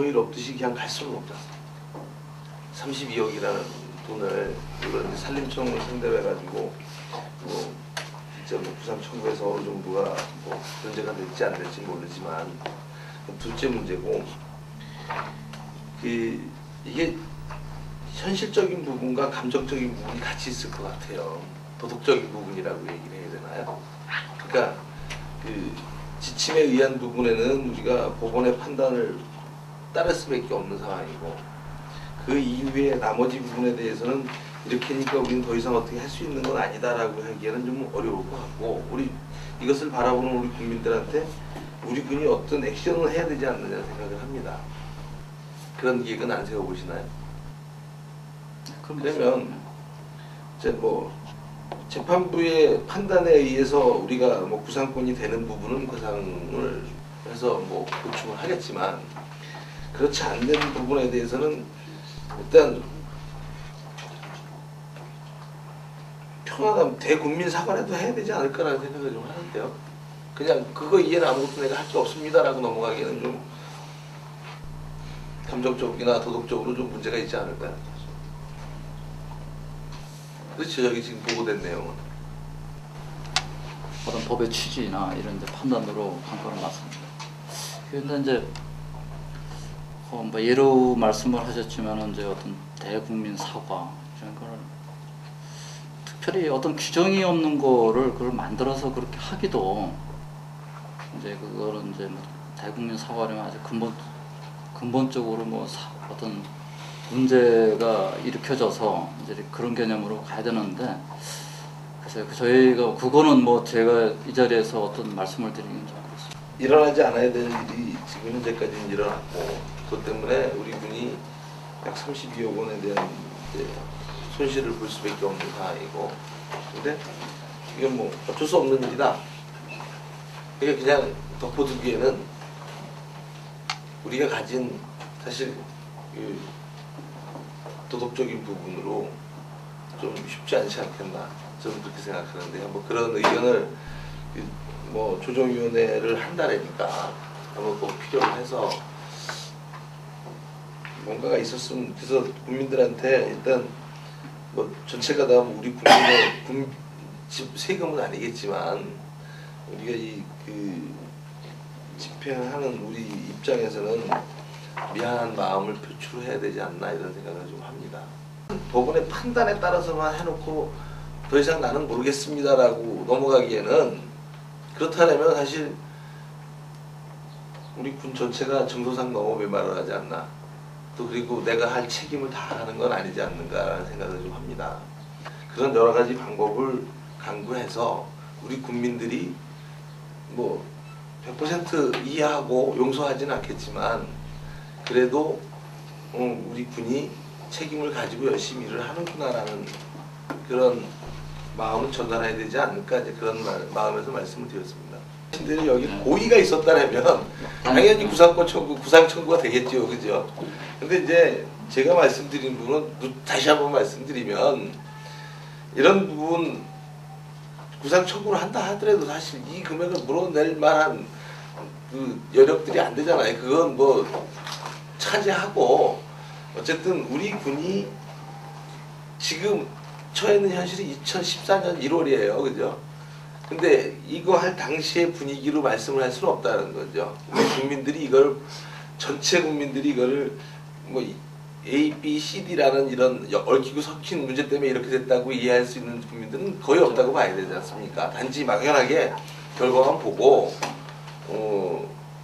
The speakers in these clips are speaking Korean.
아무 일 없듯이 그냥 갈 수는 없다. 32억이라는 돈을 이런 산림청을 상대로 해가지고 뭐 진짜 뭐 구상 청구해서 어느 정도가 뭐 문제가 될지 안 될지 모르지만 둘째 문제고 이게 현실적인 부분과 감정적인 부분이 같이 있을 것 같아요. 도덕적인 부분이라고 얘기를 해야 되나요? 그러니까 그 지침에 의한 부분에는 우리가 법원의 판단을 따를 수밖에 없는 상황이고 그 이후에 나머지 부분에 대해서는 이렇게 하니까 우리는 더 이상 어떻게 할 수 있는 건 아니다라고 하기에는 좀 어려울 것 같고 우리 이것을 바라보는 우리 국민들한테 우리 군이 어떤 액션을 해야 되지 않느냐 생각을 합니다. 그런 계획은 안 세워보시나요? 그러면 이제 뭐 재판부의 판단에 의해서 우리가 뭐 구상권이 되는 부분은 구상을 해서 뭐 보충을 하겠지만 그렇지 않는 부분에 대해서는 일단 편하다면 대국민 사과라도 해야 되지 않을까라는 생각을 좀 하는데요. 그냥 그거 이해는 아무것도 내가 할 게 없습니다라고 넘어가기에는 좀 감정적이나 도덕적으로 좀 문제가 있지 않을까요? 그렇죠. 여기 지금 보고된 내용은 어떤 법의 취지나 이런 데 판단으로 한 거는 맞습니다. 그런데 이제 뭐 예로 말씀을 하셨지만은 이제 어떤 대국민 사과 이런 거는 특별히 어떤 규정이 없는 거를 그걸 만들어서 그렇게 하기도 이제 그거는 이제 뭐 대국민 사과라면 아주 근본적으로 뭐 어떤 문제가 일으켜져서 이제 그런 개념으로 가야 되는데 그래서 저희가 그거는 뭐 제가 이 자리에서 어떤 말씀을 드리긴 좀 그렇습니다. 일어나지 않아야 될 일이 지금 현재까지는 일어났고 그것 때문에 우리 군이 약 32억 원에 대한 이제 손실을 볼 수밖에 없는 상황이고 근데 이건 뭐 어쩔 수 없는 일이다. 이게 그냥 덮어두기에는 우리가 가진 사실 그 도덕적인 부분으로 좀 쉽지 않지 않겠나 저는 그렇게 생각하는데요. 뭐 그런 의견을 뭐 조정위원회를 한다니까 한번 꼭 필요로 해서 뭔가가 있었으면 그래서 국민들한테 일단 뭐 전체가 다 우리 국민의 세금은 아니겠지만 우리가 그 집행하는 우리 입장에서는 미안한 마음을 표출해야 되지 않나 이런 생각을 좀 합니다. 법원의 판단에 따라서만 해놓고 더 이상 나는 모르겠습니다라고 넘어가기에는 그렇다면 사실 우리 군 전체가 정도상 너무 메말을 하지 않나 또 그리고 내가 할 책임을 다하는 건 아니지 않는가라는 생각을 좀 합니다. 그런 여러 가지 방법을 강구해서 우리 국민들이 뭐 100% 이해하고 용서하지는 않겠지만 그래도 우리 군이 책임을 가지고 열심히 일을 하는구나라는 그런 마음을 전달해야 되지 않을까 이제 그런 마음에서 말씀을 드렸습니다. 신들이 여기 고의가 있었다면 당연히 구상권 청구, 구상 청구가 되겠죠, 그죠? 근데 이제 제가 말씀드린 부분은 다시 한번 말씀드리면 이런 부분 구상 청구를 한다 하더라도 사실 이 금액을 물어낼 만한 그 여력들이 안 되잖아요. 그건 뭐 차지하고 어쨌든 우리 군이 지금 처해 있는 현실이 2014년 1월이에요. 그죠? 근데 이거 할 당시의 분위기로 말씀을 할 수는 없다는 거죠. 국민들이 이걸 전체 국민들이 이거를 뭐 A, B, C, D라는 이런 얽히고 섞인 문제 때문에 이렇게 됐다고 이해할 수 있는 국민들은 거의 없다고 봐야 되지 않습니까? 단지 막연하게 결과만 보고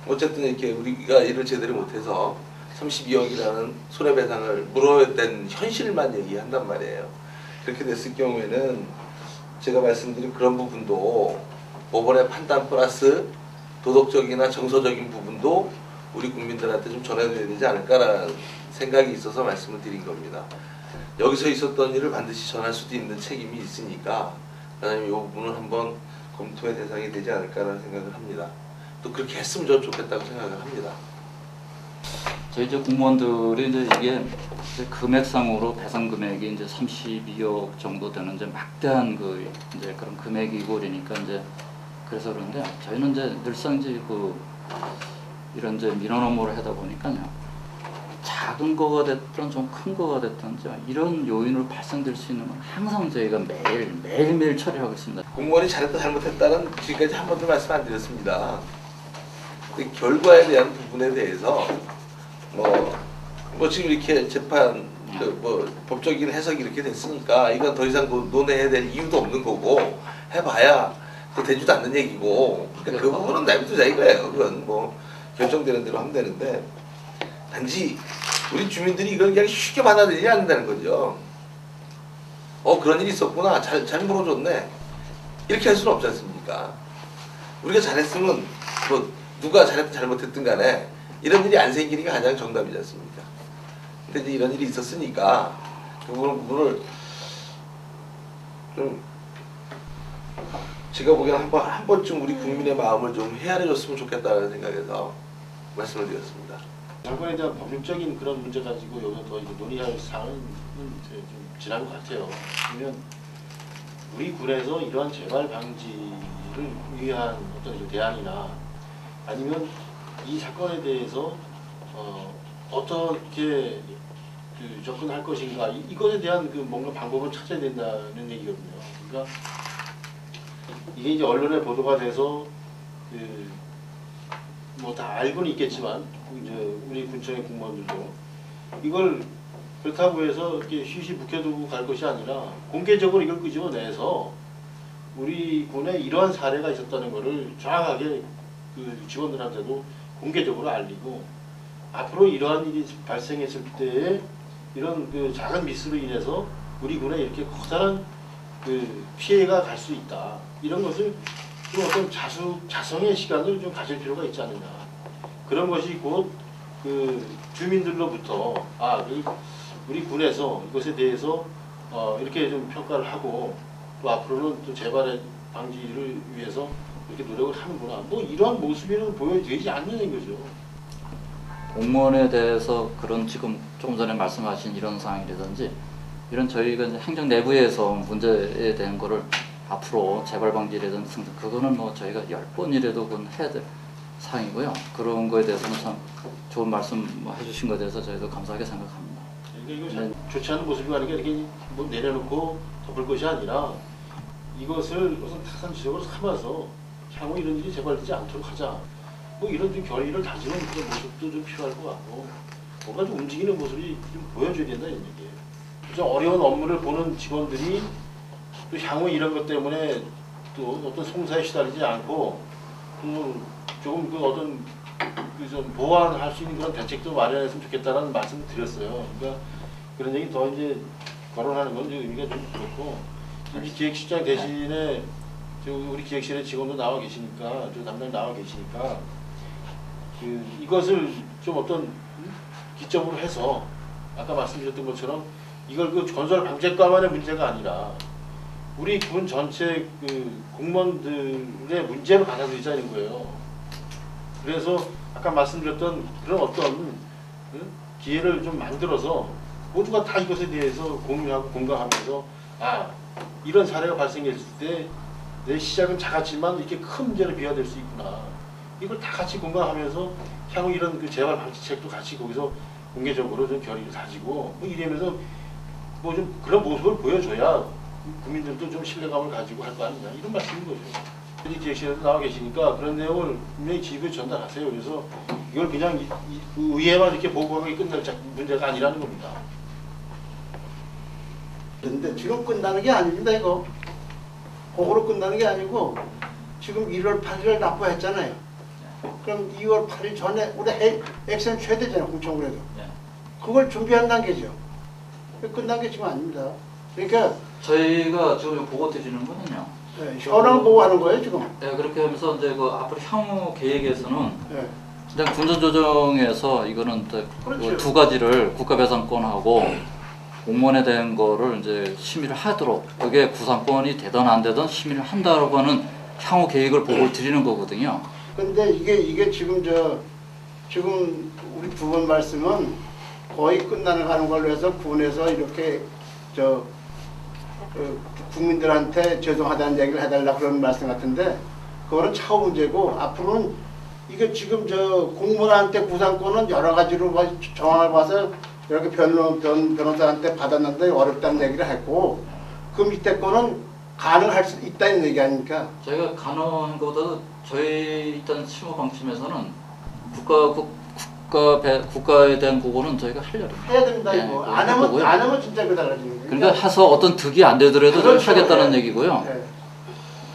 어쨌든 이렇게 우리가 일을 제대로 못해서 32억이라는 손해배상을 물어야 된 현실만 얘기한단 말이에요. 그렇게 됐을 경우에는 제가 말씀드린 그런 부분도 법원의 판단 플러스 도덕적이나 정서적인 부분도 우리 국민들한테 좀 전해줘야 되지 않을까라는 생각이 있어서 말씀을 드린 겁니다. 여기서 있었던 일을 반드시 전할 수도 있는 책임이 있으니까 그다음에 이 부분은 한번 검토의 대상이 되지 않을까라는 생각을 합니다. 또 그렇게 했으면 좀 좋겠다고 생각을 합니다. 저희 이제 공무원들이 이제 이게 금액상으로 배상 금액이 이제 32억 정도 되는 이제 막대한 그 이제 그런 금액이고 그러니까 이제 그래서 그런데 저희는 이제 늘상 이제 그 이런 이제 민원 업무를 하다 보니까요. 작은 거가 됐든 좀 큰 거가 됐든 이런 요인으로 발생될 수 있는 건 항상 저희가 매일매일 처리하고 있습니다. 공무원이 잘했다 잘못했다는 지금까지 한 번도 말씀 안 드렸습니다. 근데 결과에 대한 부분에 대해서 뭐 지금 이렇게 재판 뭐 법적인 해석이 이렇게 됐으니까 이건 더 이상 논의해야 될 이유도 없는 거고 해봐야 또 되지도 않는 얘기고 그러니까 그 부분은 내비두자 이거예요. 그건 뭐 결정되는 대로 하면 되는데 단지 우리 주민들이 이걸 그냥 쉽게 받아들이지 않는다는 거죠. 그런 일이 있었구나. 잘 물어줬네. 이렇게 할 수는 없지 않습니까? 우리가 잘했으면 뭐 누가 잘했든 잘못했든 간에 이런 일이 안 생기는 게 가장 정답이지 않습니까? 근데 이제 이런 일이 있었으니까 그 부분을 좀 제가 보기에는 한 번쯤 우리 국민의 마음을 좀 헤아려줬으면 좋겠다는 생각에서 말씀을 드렸습니다. 장관에 대한 법률적인 그런 문제 가지고 여기서 더 논의할 사항은 좀 지난 것 같아요. 그러면 우리 군에서 이러한 재발 방지를 위한 어떤 대안이나 아니면 이 사건에 대해서 어떻게 접근할 것인가 이것에 대한 뭔가 방법을 찾아야 된다는 얘기거든요. 그러니까 이게 이제 언론에 보도가 돼서 뭐 다 알고는 있겠지만 이제 우리 군청의 공무원들도 이걸 그렇다고 해서 이렇게 시시묵혀두고 갈 것이 아니라 공개적으로 이걸 끄집어내서 우리 군에 이러한 사례가 있었다는 것을 정확하게 직원들한테도 공개적으로 알리고 앞으로 이러한 일이 발생했을 때에 이런 작은 미스로 인해서 우리 군에 이렇게 커다란 피해가 갈 수 있다. 이런 것을 좀 어떤 자성의 시간을 좀 가질 필요가 있지 않느냐. 그런 것이 곧 주민들로부터 우리 군에서 이것에 대해서 이렇게 좀 평가를 하고 또 앞으로는 또 재발 방지를 위해서 이렇게 노력을 하는구나. 뭐 이러한 모습이라도 보여지지 않는 거죠. 공무원에 대해서 그런 지금 조금 전에 말씀하신 이런 상황이라든지 이런 저희가 이제 행정 내부에서 문제에 대한 거를 앞으로 재발 방지라든지 등등 그거는 뭐 저희가 10번이라도 그건 해야 될 사항이고요. 그런 거에 대해서는 참 좋은 말씀 해주신 것에 대해서 저희도 감사하게 생각합니다. 이거 참 좋지 않은 모습이 아니라 이렇게 뭐 내려놓고 덮을 것이 아니라 이것을 우선 타산지적으로 삼아서 향후 이런 일이 재발되지 않도록 하자. 뭐 이런 좀 결의를 다지는 그런 모습도 좀 필요할 것 같고 뭔가 좀 움직이는 모습이 좀 보여줘야 된다 이런 얘기예요. 좀 어려운 업무를 보는 직원들이 또 향후 이런 것 때문에 또 어떤 송사에 시달리지 않고 조금 어떤 좀 보완할 수 있는 그런 대책도 마련했으면 좋겠다라는 말씀을 드렸어요. 그러니까 그런 얘기 더 이제 거론하는 건 의미가 좀 그렇고 이 기획실장 대신에 우리 기획실의 직원도 나와 계시니까 담당 나와 계시니까 이것을 좀 어떤 기점으로 해서 아까 말씀드렸던 것처럼 이걸 건설 방책과만의 문제가 아니라 우리 군 전체 공무원들의 문제로 받아들이자는 거예요. 그래서 아까 말씀드렸던 그런 어떤 기회를 좀 만들어서 모두가 다 이것에 대해서 공유하고 공감하면서 이런 사례가 발생했을 때 내 시작은 작았지만 이렇게 큰 문제로 비화될 수 있구나. 이걸 다 같이 공감하면서 향후 이런 재발 방지책도 같이 거기서 공개적으로 좀 결의를 다지고 뭐 이러면서 뭐 좀 그런 모습을 보여줘야 국민들도 좀 신뢰감을 가지고 할 거 아니냐 이런 말씀인 거죠. 기획실에서 나와 계시니까 그런 내용을 분명히 지휘부에 전달하세요. 그래서 이걸 그냥 의회만 이렇게 보고하게 끝날 문제가 아니라는 겁니다. 근데 지금 끝나는 게 아닙니다. 이거 그거로 끝나는 게 아니고 지금 1월 8일을 납부했잖아요. 그럼 2월 8일 전에 우리 액션 최대잖아요. 공청구에도. 그걸 준비한 단계죠. 끝난 게 지금 아닙니다. 그러니까 저희가 지금 보고 드리는 거는요. 현황 보고 하는 거예요 지금. 네, 그렇게 하면서 이제 앞으로 향후 계획에서는 네. 군전조정에서 이거는 그렇죠. 두 가지를 국가배상권하고 공무원에 대한 거를 이제 심의를 하도록 그게 구상권이 되든 안 되든 심의를 한다라고 하는 향후 계획을 보고 드리는 거거든요. 근데 이게 지금 지금 우리 두 번 말씀은 거의 끝나는 걸로 해서 군에서 이렇게 국민들한테 죄송하다는 얘기를 해달라 그런 말씀 같은데 그거는 차후 문제고 앞으로는 이게 지금 저 공무원한테 구상권은 여러 가지로 정황을 봐서 이렇게 변호사한테 받았는데 어렵다는 얘기를 했고 그 밑에 거는 가능할 수 있다는 얘기 아닙니까? 저희가 가능한 것보다 저희 일단 실무 방침에서는 국가에 대한 보고는 저희가 하려고 해야 됩니다 예, 이거. 그거 안 해보고요. 하면 진짜 그 달라지는 거예요. 그러니까 해서 어떤 득이 안 되더라도 저희가 그렇죠. 하겠다는 예. 얘기고요. 예.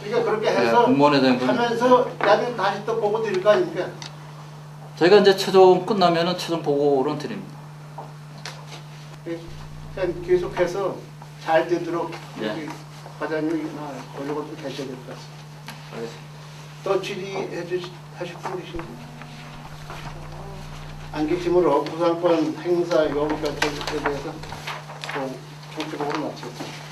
그러니까 그렇게 예, 해서 공무원에 대한 건 하면서 나중에 다시 또 보고 드릴 거 아닙니까? 저희가 이제 최종 끝나면은 최종 보고는 드립니다. 그냥 계속해서 잘 되도록 예. 여기 과장님이나 권력을 좀 계셔야 될 것 같습니다. 알겠습니다. 또 질의해 하실 분 계신가요? 안 계시므로 부상권 행사 여부 결정에 대해서 정치적으로 마치겠습니다.